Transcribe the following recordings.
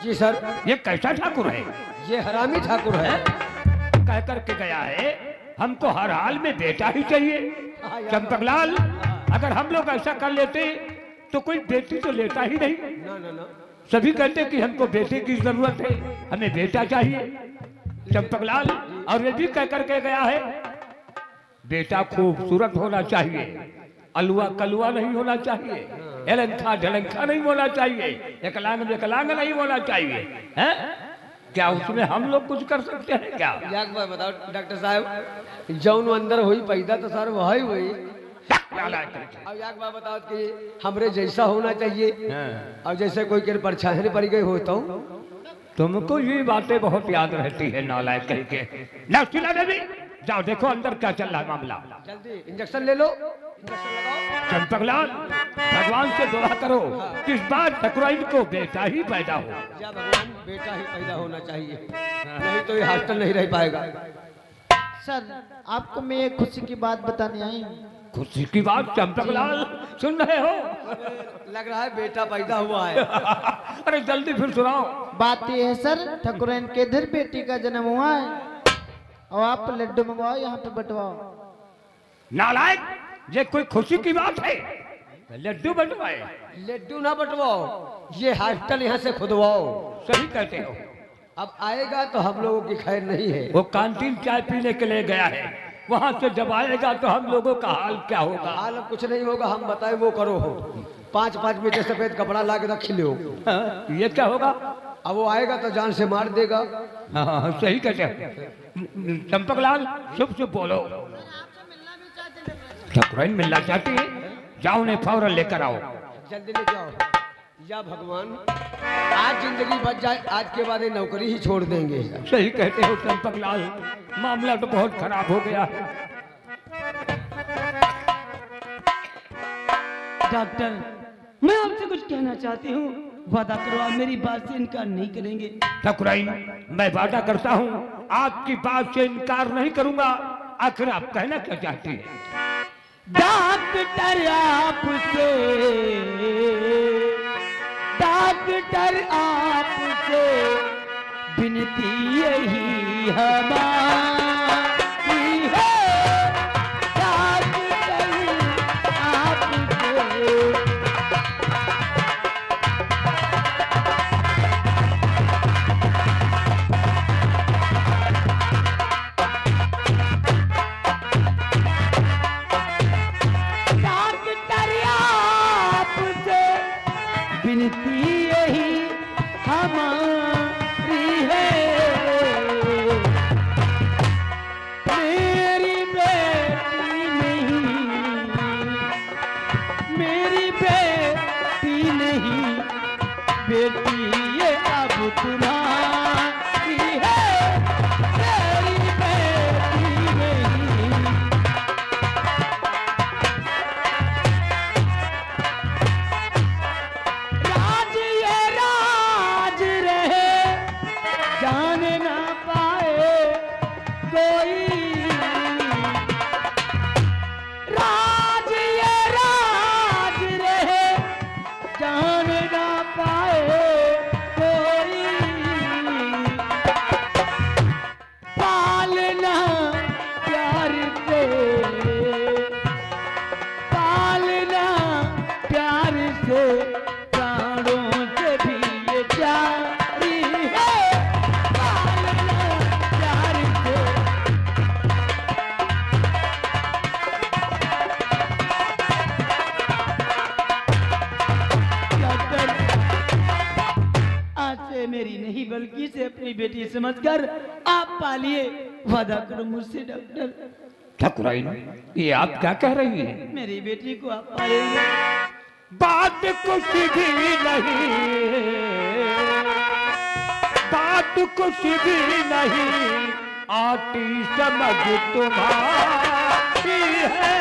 जी sir. ये कैसा ठाकुर है? ये हरामी ठाकुर है। कह करके गया है हमको हर हाल में बेटा ही चाहिए। चंपकलाल, अगर हम लोग ऐसा कर लेते तो कोई बेटी तो लेता ही नहीं। ना ना ना, सभी कहते कि हमको बेटे की जरूरत है, हमें बेटा चाहिए। चंपकलाल और ये भी कह करके गया है बेटा खूबसूरत होना चाहिए, अलुआ कलुआ नहीं होना चाहिए, एलंखा ढलंखा नहीं होना चाहिए, एकलांग विकलांग नहीं होना चाहिए। हैं? क्या उसमें हम लोग कुछ कर सकते हैं क्या? एक बार बताओ डॉक्टर साहब, जौन अंदर हुई पैदा तो सर वही हुई। अब एक बार बताओ कि हमरे जैसा होना चाहिए और जैसे कोई के परछाई पड़ गई हो तो तुमको ये बातें बहुत याद रहती है नालायक कह के। नौशीला देवी, जाओ देखो अंदर क्या चल रहा है मामला। जल्दी इंजेक्शन ले लो, इंजेक्शन लगाओ। चंपकलाल, भगवान से दुआ करो कि इस बार ठकुराइन को बेटा ही पैदा हो। या भगवान बेटा ही पैदा होना चाहिए, नहीं तो ये हॉस्टल नहीं रह पाएगा। सर आपको मैं एक खुशी की बात बताने आई हूँ। खुशी की बात? चंपकलाल सुन रहे हो? लग रहा है बेटा पैदा हुआ है। अरे जल्दी फिर सुनाओ। बात ये है सर, ठकुरैन के इधर बेटी का जन्म हुआ है और आप लड्डू मंगवाओ यहाँ पे बंटवाओ। नालायक, ये कोई खुशी की बात है? लड्डू बंटवाए? लड्डू ना बंटवाओ, ये हॉस्टल यहाँ से खुदवाओ। सही कहते हो। अब आएगा तो हम लोगों की खैर नहीं है। वो कैंटीन चाय पीने के लिए गया है, वहां से जब आएगा तो हम लोगों का हाल क्या होगा? हाल अब कुछ नहीं होगा, हम बताए वो करो हो। 5-5 मीटर सफेद कपड़ा ला के रख लो। ये क्या होगा? अब वो आएगा तो जान से मार देगा। हाँ, सही कहते हो। चंपकलाल शुभ शुभ बोलो। ठकुराइन मिलना चाहती है? जाओ उन्हें फौरन लेकर आओ। जल्दी लेके आओ। या भगवान, आज जिंदगी बच जाए, आज के बाद ये नौकरी ही छोड़ देंगे। सही कहते हो चंपकलाल, मामला तो बहुत खराब हो गया है। डॉक्टर, मैं आपसे कुछ कहना चाहती हूँ, वादा करो आप मेरी बात से इनकार नहीं करेंगे। ठकुराइन, मैं वादा करता हूँ आपकी बात से इनकार नहीं करूंगा। आखिर आप कहना क्या चाहती हैं? डॉक्टर आपसे, डॉक्टर आपसे विनती यही हमारी है, डॉक्टर आपसे। विनती यही हमारी है, मेरी बेटी नहीं, मेरी बेटी नहीं, बेटी ये अब तुम्हारी है, मेरी बेटी नहीं। राज ये राज रहे, जान ना पाए कोई, राज ये राज रहे, जान ना पाए कोई, पालना प्यार से, पालना प्यार से, प्राणों से भी ये प्यारी है, पालना प्यार से। डॉक्टर, आज से मेरी नहीं बल्कि से अपनी बेटी समझकर आप पालिए, वादा करो मुझसे डॉक्टर। ठकुराइन, ये आप क्या कह रही हैं? मेरी बेटी को आप पालेंगे। बात कुछ भी नहीं, बात कुछ भी नहीं, आती समझ तुम्हारी है।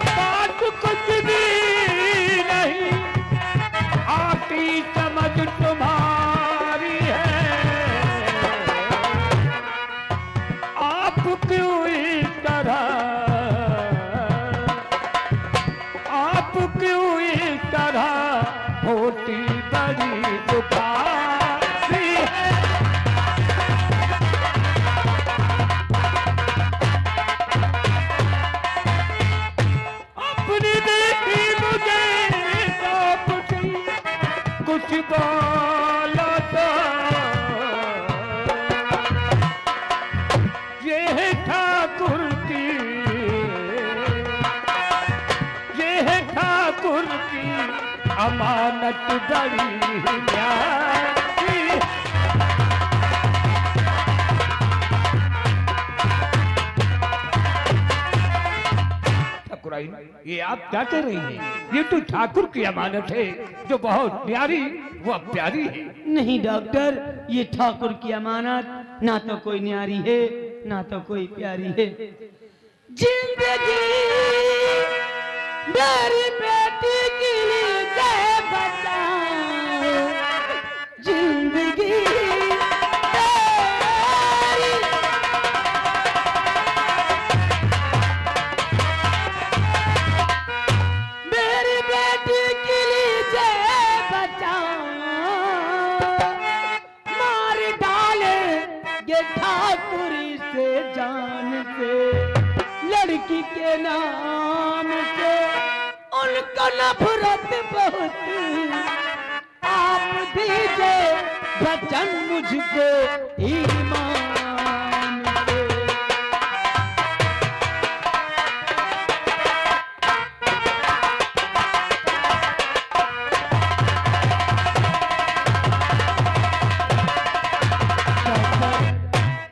बात कुछ भी नहीं, आती समझ तुम्हारी है। आप क्यों इस तरह क्यों इस तरह होती बड़ी दुखारी है। अपनी बेटी मुझे सौंपती, कुछ बोलो तो ये है ठाकुर की, ये है ठाकुर की अमानत बड़ी न्यारी। ठाकुराइन, ये आप क्या कह रही हैं? ये तो ठाकुर की अमानत है जो बहुत प्यारी व प्यारी है। नहीं डॉक्टर, ये ठाकुर की अमानत ना तो कोई न्यारी है ना तो कोई प्यारी है। जिंदगी मेरी बेटी के लिए जय बचाओ, जिंदगी मेरी बेटी के लिए जय बचाओ, मार डाले ये ठाकुरी से जान से, लड़की के नाम से उनको नफरत बहुत, आप दीजिए वचन मुझको ईमान से।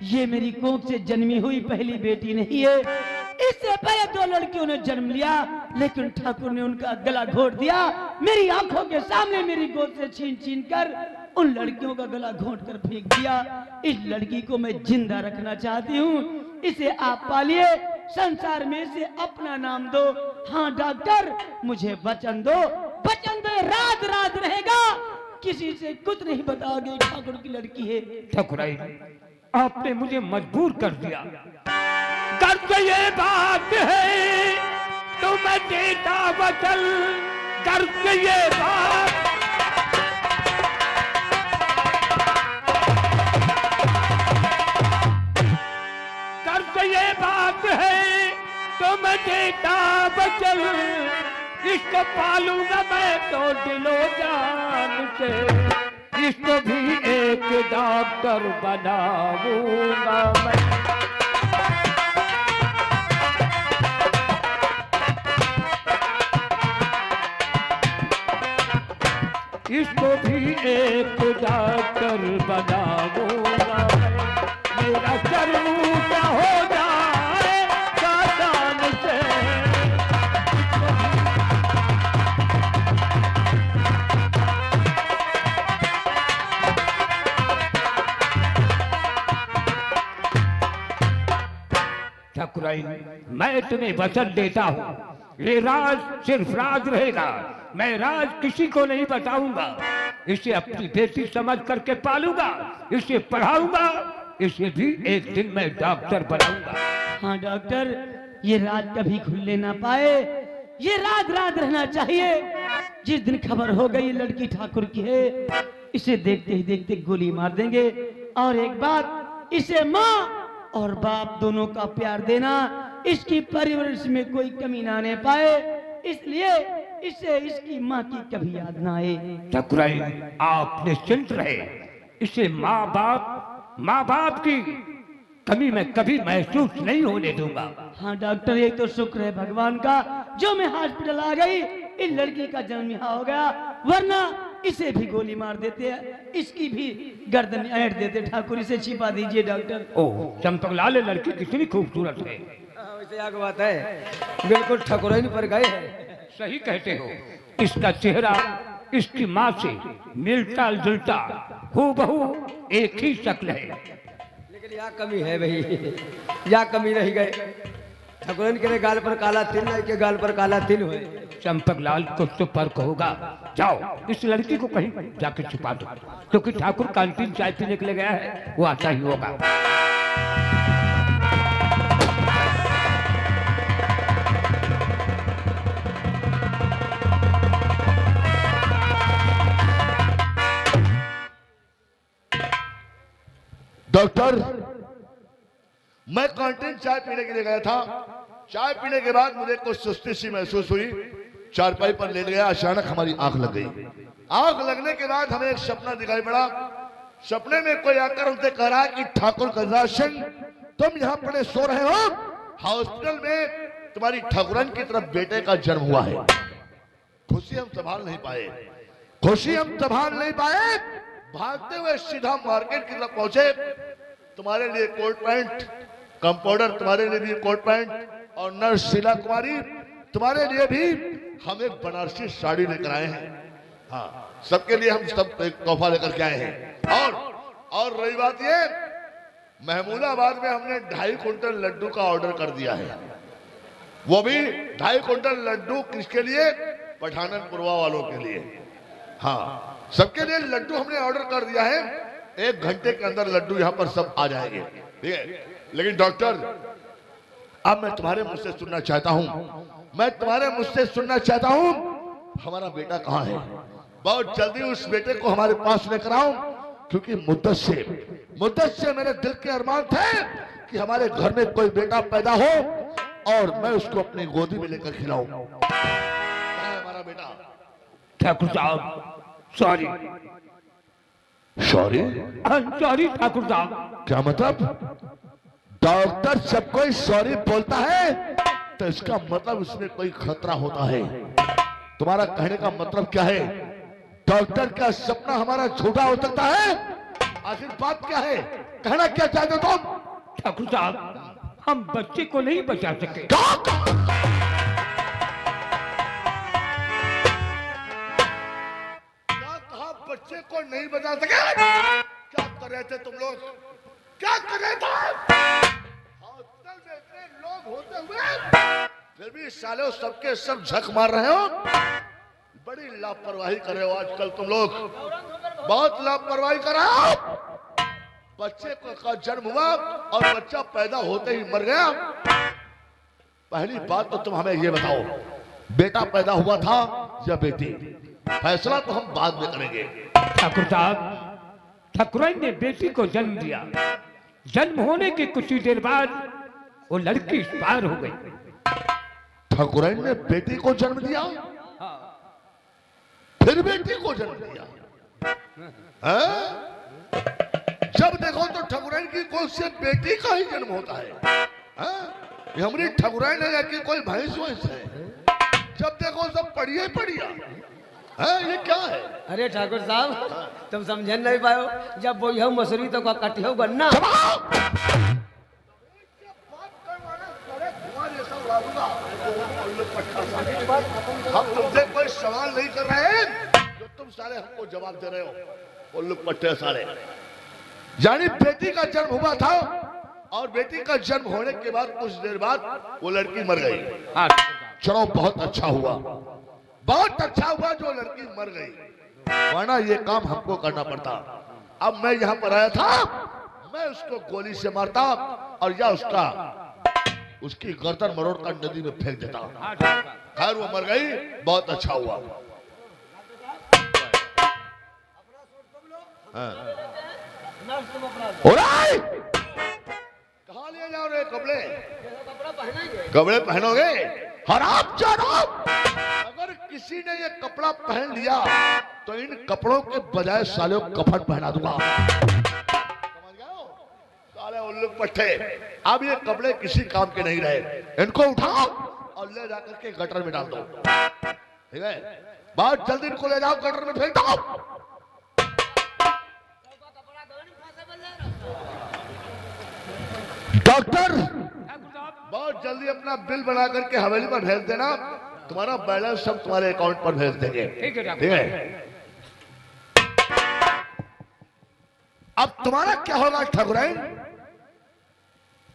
ये मेरी कोख से जन्मी हुई पहली बेटी नहीं है। इससे पहले 2 लड़कियों ने जन्म लिया, लेकिन ठाकुर ने उनका गला घोट दिया। मेरी आंखों के सामने मेरी गोद से छीन छीन कर उन लड़कियों का गला घोट कर फेंक दिया। इस लड़की को मैं जिंदा रखना चाहती हूँ, इसे आप पालिए, संसार में इसे अपना नाम दो। हाँ डॉक्टर, मुझे वचन दो, वचन दो, राज राज रहेगा, किसी से कुछ नहीं बताओगे ठाकुर की लड़की है। ठाकुराइन, आपने मुझे मजबूर कर दिया। कर्ज ये बात है तो मैं देता वचन, कर्ज ये बात, कर्ज ये बात है तो मैं देता वचन, इसको पालूंगा मैं तो दिलो जान से, इसको भी एक डॉक्टर बनाऊंगा मैं। इसको भी एक डॉक्टर बनाऊंगा मैं, मेरा चरूटा हो जाए कान से। ठाकुराइन, मैं तुम्हें वचन देता हूँ, ये राज सिर्फ राज रहेगा, मैं राज किसी को नहीं बताऊंगा। इसे अपनी बेटी समझ करके पालूंगा, इसे पढ़ाऊंगा, इसे भी एक दिन मैं डॉक्टर बनाऊंगा। हाँ डॉक्टर, ये राज कभी खुलने ना पाए, ये राज राज रहना चाहिए। जिस दिन खबर हो गई लड़की ठाकुर की है, इसे देखते ही देखते गोली मार देंगे। और एक बात, इसे माँ और बाप दोनों का प्यार देना, इसकी परवरिश में कोई कमी ना आने पाए, इसलिए इसे इसकी माँ की कभी याद ना आए। ठाकुराइन, आप निश्चिंत रहे, इसे माँ बाप की कमी मैं कभी महसूस नहीं होने दूंगा। हाँ डॉक्टर, ये तो शुक्र है भगवान का जो मैं हॉस्पिटल आ गई, इस लड़की का जन्म यहाँ हो गया, वरना इसे भी गोली मार देते हैं, इसकी भी गर्दन ऐंठ देते। ठाकुर, इसे छिपा दीजिए डॉक्टर। ओह चंपकलाल, लड़की कितनी खूबसूरत है। वैसे क्या बात है, बिल्कुल ठाकुराइन पर गए हैं। सही कहते हो, इसका चेहरा इसकी माँ से मिलता जुलता हूबहू एक ही शक्ल है। लेकिन यहाँ कमी है भाई, यहाँ कमी रह गए। ठाकुराइन के गाल पर काला तिल नहीं, के गाल पर काला तिल हुए। चंपकलाल को तो फर्क होगा, जाओ इस लड़की को कहीं जाके छुपा दो, क्योंकि ठाकुर कैंटीन चाय पीने के लिए गया है, वो आता ही होगा। डॉक्टर, मैं कैंटीन चाय पीने के लिए गया था। चाय पीने के बाद मुझे कुछ सुस्ती सी महसूस हुई। चारपाई पर लेट गया, अचानक हमारी आंख लग गई। आंख लगने के बाद हमें एक सपना दिखाई पड़ा। सपने में कोई आकर उनसे कह रहा कि ठाकुर गजराज सिंह, तुम यहाँ पड़े सो रहे हो, हॉस्पिटल में तुम्हारी ठाकुरन की तरफ बेटे का जन्म हुआ है। खुशी हम संभाल नहीं पाए, खुशी हम संभाल नहीं पाए। भागते हुए सीधा मार्केट की तरफ पहुंचे। तुम्हारे लिए कोट पैंट, कंपाउंडर तुम्हारे लिए भी कोट पैंट, और नर्स शीला कुमारी तुम्हारे लिए भी हम एक बनारसी साड़ी लेकर आए हैं। हाँ, सबके लिए हम सब एक तोहफा लेकर के आए हैं। और रही बात ये, महमूदाबाद में हमने 2.5 कुंटल लड्डू का ऑर्डर कर दिया है। वो भी 2.5 कुंटल लड्डू किसके लिए? पठाननपुरवा वालों के लिए। हाँ, सबके लिए लड्डू हमने ऑर्डर कर दिया है। 1 घंटे के अंदर लड्डू यहाँ पर सब आ जाएंगे, ठीक है। लेकिन डॉक्टर, अब मैं तुम्हारे मुझसे सुनना चाहता हूँ, मैं तुम्हारे मुझसे सुनना चाहता हूँ, हमारा बेटा कहाँ है? बहुत जल्दी उस बेटे को हमारे पास लेकर आओ, क्योंकि मुद्दत से मेरे दिल के अरमान थे कि हमारे घर में कोई बेटा पैदा हो और मैं उसको अपनी गोदी में लेकर खिलाऊं। कहाँ है हमारा बेटा? ठाकुर साहब, सॉरी सॉरी सॉरी ठाकुर साहब। क्या मतलब? डॉक्टर जब कोई सॉरी बोलता है तो इसका मतलब उसमें कोई खतरा होता है। तुम्हारा कहने का मतलब क्या है? डॉक्टर का सपना हमारा झूठा हो सकता है? आखिर बात क्या है? कहना क्या चाहते हो तुम? ठाकुर साहब, हम बच्चे को नहीं बचा सके। बच्चे को नहीं बचा सके? क्या कर रहे थे तुम लोग? क्या कर रहे थे? हॉस्पिटल में इतने लोग होते हुए फिर भी साले सबके सब झक मार रहे हो। बड़ी लापरवाही कर रहे हो आजकल तुम लोग, बहुत लापरवाही कर रहे हो। बच्चे का जन्म हुआ और बच्चा पैदा होते ही मर गया। पहली बात तो तुम हमें ये बताओ, बेटा पैदा हुआ था या बेटी? फैसला तो हम बाद में करेंगे। ठाकुर साहब, ठाकुरन ने बेटी को जन्म दिया। जन्म होने के कुछ ही देर बाद वो लड़की एक्सपायर हो गई। ठाकुरन ने बेटी को जन्म दिया, फिर बेटी को जन्म दिया। जब देखो तो ठाकुरन की कोई से बेटी का ही जन्म होता है। ये हमारी ठाकुरन है कि कोई भैंस वैंस है? जब देखो सब पढ़िए पढ़िया। ये क्या है? अरे ठाकुर साहब, तुम समझ नहीं पाओ, जब वो यह मसूरी तो का कटियो गन्ना। हम तुमसे कोई सवाल नहीं कर रहे हैं, जो तुम सारे हमको जवाब दे रहे हो। उल्लू पट्टे सारे। यानी बेटी का जन्म हुआ था और बेटी का जन्म होने के बाद कुछ देर बाद वो लड़की मर गई। चलो, बहुत अच्छा हुआ, बहुत अच्छा हुआ जो लड़की मर गई, वरना ये काम हमको करना पड़ता। अब मैं यहाँ पर आया था, मैं उसको गोली से मारता और या उसकी गर्दन मरोड़ कर नदी में फेंक देता। खैर वो मर गई, बहुत अच्छा हुआ। कहाँ ले जाओ रे कपड़े? कपड़े पहनोगे? हराम जानो, अगर किसी ने ये कपड़ा पहन लिया तो इन कपड़ों के बजाय साले कफन पहना दूंगा। समझ गए हो? साले उल्लू पट्टे, अब ये कपड़े किसी काम के नहीं रहे। इनको उठाओ और ले जाकर के गटर में डाल दो, ठीक है? बहुत जल्दी इनको ले जाओ, गटर में फेंक दो। डॉक्टर, बहुत जल्दी अपना बिल बना करके हवेली पर भेज देना। तुम्हारा बैलेंस सब तुम्हारे अकाउंट पर भेज देंगे, ठीक है? ठीक है? अब तुम्हारा क्या होगा ठाकुरन?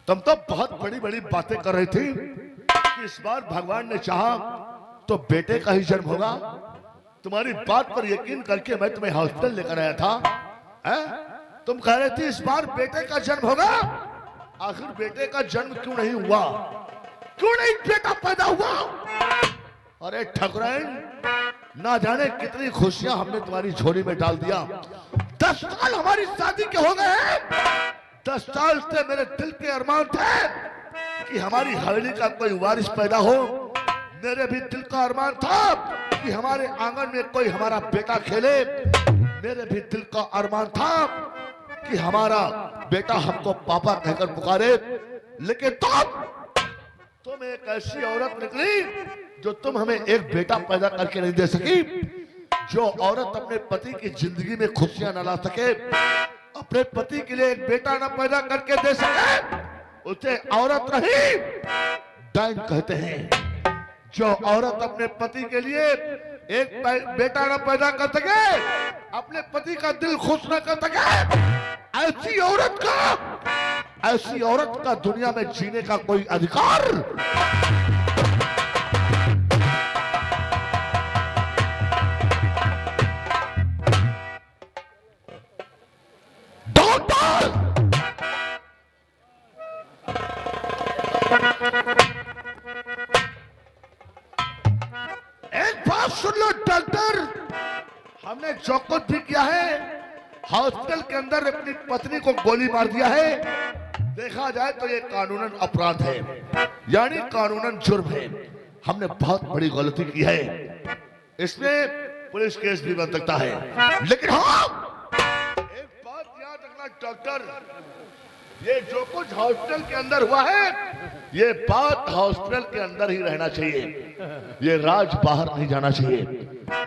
तुम तो बहुत बड़ी बड़ी बातें कर रही थी कि इस बार भगवान ने चाहा तो बेटे का ही जन्म होगा। तुम्हारी बात पर यकीन करके मैं तुम्हें हॉस्पिटल लेकर आया था। तुम कह रहे थे इस बार बेटे का जन्म होगा। आखिर बेटे का जन्म क्यों नहीं हुआ? क्यों नहीं बेटा पैदा हुआ? अरे ठाकुरन, ना जाने कितनी खुशियां हमने तुम्हारी झोली में डाल दिया। 10 साल हमारी शादी के हो गए हैं, 10 साल से मेरे दिल के अरमान थे कि हमारी हवेली का कोई वारिस पैदा हो। मेरे भी दिल का अरमान था कि हमारे आंगन में कोई हमारा बेटा खेले। मेरे भी दिल का अरमान था कि हमारा बेटा हमको पापा कहकर पुकारे। लेकिन तुम एक ऐसी औरत निकली जो तुम हमें एक बेटा पैदा करके नहीं दे सकी। जो औरत अपने पति की जिंदगी में खुशियां न ला सके, अपने पति के लिए एक बेटा न पैदा करके दे सके, उसे औरत नहीं डाइन कहते हैं। जो औरत अपने पति के लिए एक बेटा न पैदा कर सके, अपने पति का दिल खुश न कर सके, ऐसी औरत का दुनिया में जीने का कोई अधिकार। डॉक्टर, एक बात सुन लो डॉक्टर, हमने जो कुछ भी किया है, हॉस्पिटल के अंदर अपनी पत्नी को गोली मार दिया है, देखा जाए तो ये कानूनन अपराध है, यानी कानूनन जुर्म है। हमने बहुत बड़ी गलती की है, इसमें पुलिस केस भी बन सकता है। लेकिन हाँ, एक बात याद रखना डॉक्टर, ये जो कुछ हॉस्पिटल के अंदर हुआ है, ये बात हॉस्पिटल के अंदर ही रहना चाहिए। ये राज बाहर नहीं जाना चाहिए।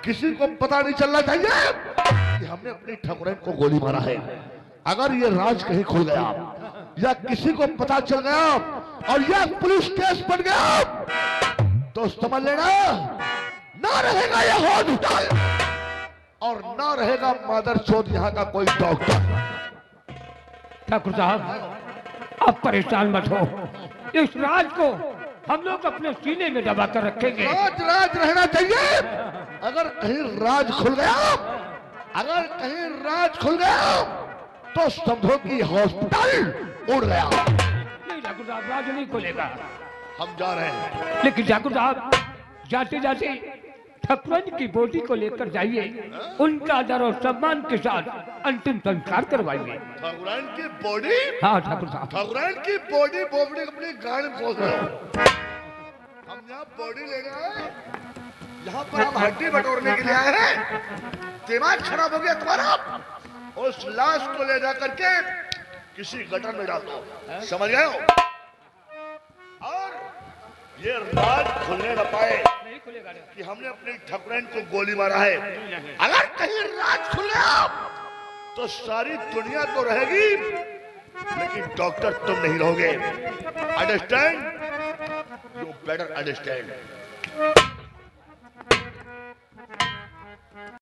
किसी को पता नहीं चलना चाहिए कि हमने अपनी ठाकुरन को गोली मारा है। अगर ये राज कहीं खुल गया या किसी को पता चल गया और यह पुलिस केस बन गया, तो समझ लेना ना रहेगा यह हॉस्पिटल और ना रहेगा मादरचोद यहाँ का कोई डॉक्टर। ठाकुर साहब, आप परेशान मत हो। इस राज को हम लोग अपने सीने में दबा कर रखेंगे। राज रहना चाहिए। अगर कहीं राज खुल गया, अगर कहीं राज खुल गया, तो समझो कि हॉस्पिटल उड़ गया। नहीं ठाकुर साहब, राज नहीं खुलेगा। हम जा रहे हैं। लेकिन ठाकुर साहब, जाते जाते ठाकुरन की बॉडी को लेकर जाइए, उनका आदर और सम्मान के साथ अंतिम संस्कार करवाइए। ठाकुरन की बॉडी? हाँ ठाकुर साहब, ठाकुरन की बॉडी बोबड़ी अपनी गाड़ी में खोल रहे हो। हम यहाँ बॉडी लेने आए, यहाँ पर हम हड्डी बटोरने के लिए आए हैं। दिमाग खराब हो गया तुम्हारा? उस लाश को ले जा करके किसी गटर में डाल दो, समझ गए हो? और ये राज खुलने न पाए कि हमने अपनी ठाकुरन को गोली मारा है। अगर कहीं राज खुल गया तो सारी दुनिया तो रहेगी, लेकिन डॉक्टर तुम नहीं रहोगे। अंडरस्टैंड? You better understand.